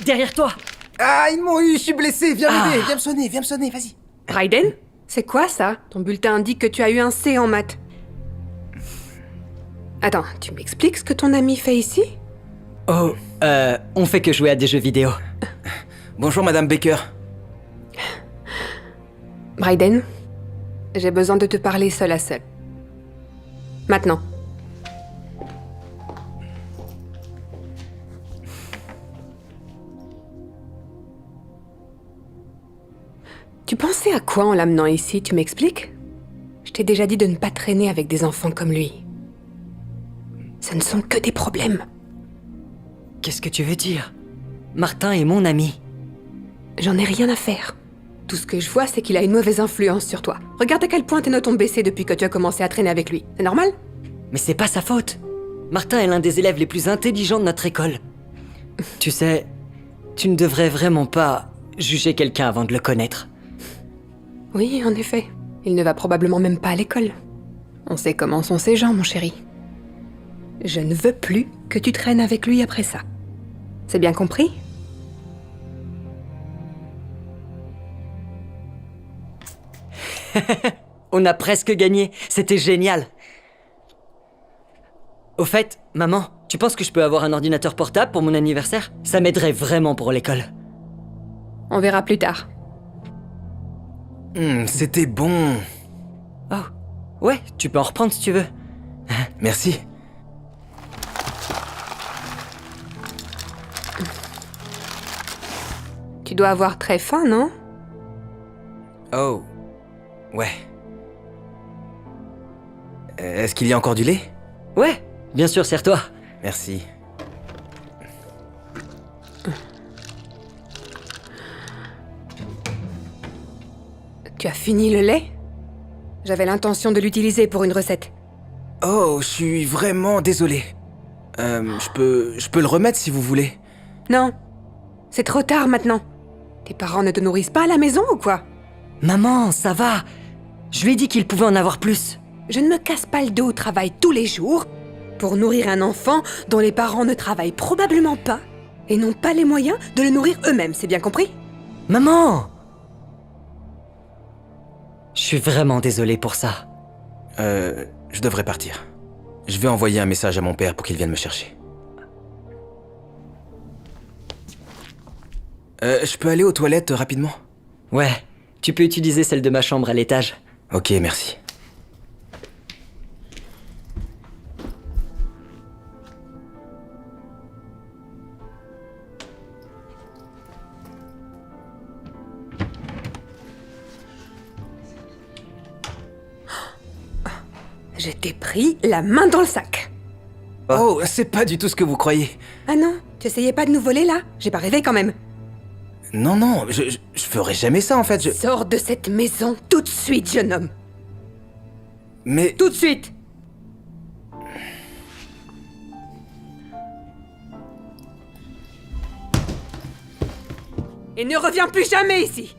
Derrière toi! Ah, ils m'ont eu, je suis blessé, viens m'aider, viens me sonner, vas-y. Raiden? C'est quoi ça? Ton bulletin indique que tu as eu un C en maths. Attends, tu m'expliques ce que ton ami fait ici? Oh, on fait que jouer à des jeux vidéo. Bonjour Madame Baker. Raiden, j'ai besoin de te parler seul à seul. Maintenant. Tu pensais à quoi en l'amenant ici, tu m'expliques? Je t'ai déjà dit de ne pas traîner avec des enfants comme lui. Ce ne sont que des problèmes. Qu'est-ce que tu veux dire? Martin est mon ami. J'en ai rien à faire. Tout ce que je vois, c'est qu'il a une mauvaise influence sur toi. Regarde à quel point tes notes ont baissé depuis que tu as commencé à traîner avec lui. C'est normal? Mais c'est pas sa faute. Martin est l'un des élèves les plus intelligents de notre école. Tu sais, tu ne devrais vraiment pas juger quelqu'un avant de le connaître. Oui, en effet. Il ne va probablement même pas à l'école. On sait comment sont ces gens, mon chéri. Je ne veux plus que tu traînes avec lui après ça. C'est bien compris? On a presque gagné, c'était génial. Au fait, maman, tu penses que je peux avoir un ordinateur portable pour mon anniversaire? Ça m'aiderait vraiment pour l'école. On verra plus tard. C'était bon. Oh, ouais, tu peux en reprendre si tu veux. Merci. Tu dois avoir très faim, non? Oh, ouais. Est-ce qu'il y a encore du lait? Ouais, bien sûr, sers-toi. Merci. Tu as fini le lait? J'avais l'intention de l'utiliser pour une recette. Oh, je suis vraiment désolé. Je peux le remettre si vous voulez. Non. C'est trop tard maintenant. Tes parents ne te nourrissent pas à la maison ou quoi? Maman, ça va. Je lui ai dit qu'il pouvait en avoir plus. Je ne me casse pas le dos au travail tous les jours pour nourrir un enfant dont les parents ne travaillent probablement pas et n'ont pas les moyens de le nourrir eux-mêmes, c'est bien compris? Maman! Je suis vraiment désolé pour ça. Je devrais partir. Je vais envoyer un message à mon père pour qu'il vienne me chercher. Je peux aller aux toilettes rapidement? Ouais, tu peux utiliser celle de ma chambre à l'étage. Ok, merci. Je t'ai pris la main dans le sac. Oh, c'est pas du tout ce que vous croyez. Ah non, tu essayais pas de nous voler là? J'ai pas rêvé quand même. Non, je ferai jamais ça en fait, Sors de cette maison tout de suite, jeune homme. Mais... Tout de suite! Et ne reviens plus jamais ici!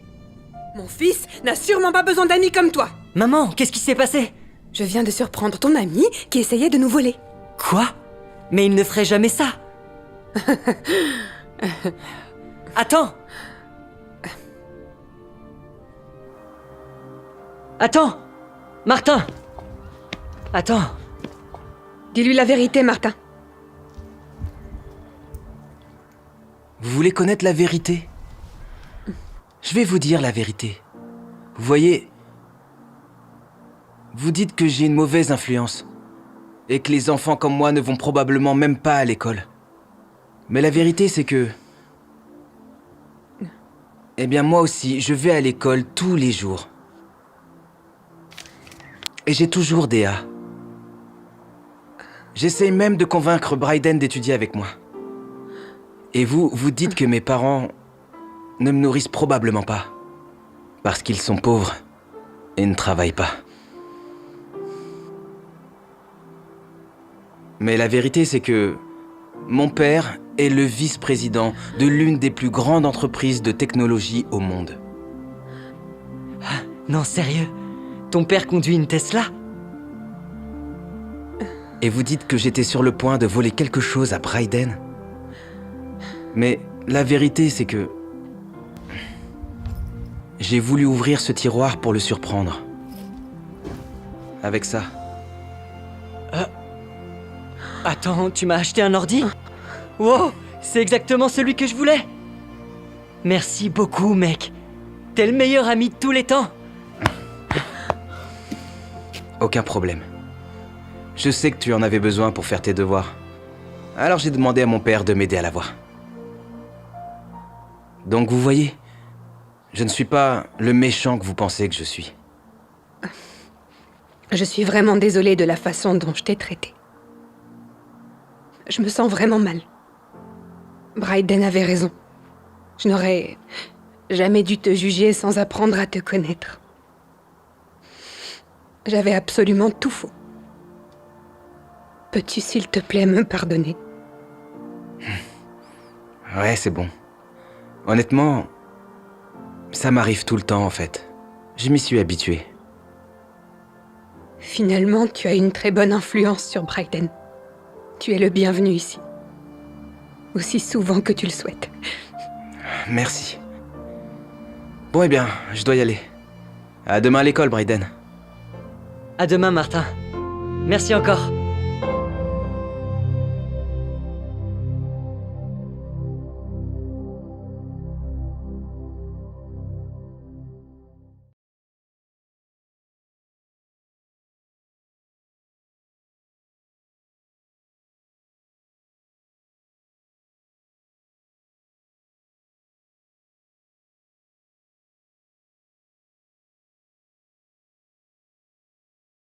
Mon fils n'a sûrement pas besoin d'amis comme toi! Maman, qu'est-ce qui s'est passé? Je viens de surprendre ton ami qui essayait de nous voler. Quoi? Mais il ne ferait jamais ça. Attends! Attends! Martin! Attends! Dis-lui la vérité, Martin. Vous voulez connaître la vérité? Je vais vous dire la vérité. Vous voyez... Vous dites que j'ai une mauvaise influence. Et que les enfants comme moi ne vont probablement même pas à l'école. Mais la vérité, c'est que... Eh bien, moi aussi, je vais à l'école tous les jours. Et j'ai toujours des A. J'essaye même de convaincre Bryden d'étudier avec moi. Et vous dites que mes parents ne me nourrissent probablement pas. Parce qu'ils sont pauvres et ne travaillent pas. Mais la vérité, c'est que mon père est le vice-président de l'une des plus grandes entreprises de technologie au monde. Non, sérieux? Ton père conduit une Tesla? Et vous dites que j'étais sur le point de voler quelque chose à Bryden? Mais La vérité, c'est que... j'ai voulu ouvrir ce tiroir pour le surprendre. Avec ça. Attends, tu m'as acheté un ordi? Wow, c'est exactement celui que je voulais. Merci beaucoup, mec. T'es le meilleur ami de tous les temps. Aucun problème. Je sais que tu en avais besoin pour faire tes devoirs. Alors j'ai demandé à mon père de m'aider à l'avoir. Donc vous voyez, je ne suis pas le méchant que vous pensez que je suis. Je suis vraiment désolée de la façon dont je t'ai traité. Je me sens vraiment mal. Bryden avait raison. Je n'aurais jamais dû te juger sans apprendre à te connaître. J'avais absolument tout faux. Peux-tu, s'il te plaît, me pardonner? Ouais, c'est bon. Honnêtement, ça m'arrive tout le temps en fait. Je m'y suis habitué. Finalement, tu as une très bonne influence sur Bryden. Tu es le bienvenu ici. Aussi souvent que tu le souhaites. Merci. Bon, eh bien, je dois y aller. À demain à l'école, Bryden. À demain, Martin. Merci encore.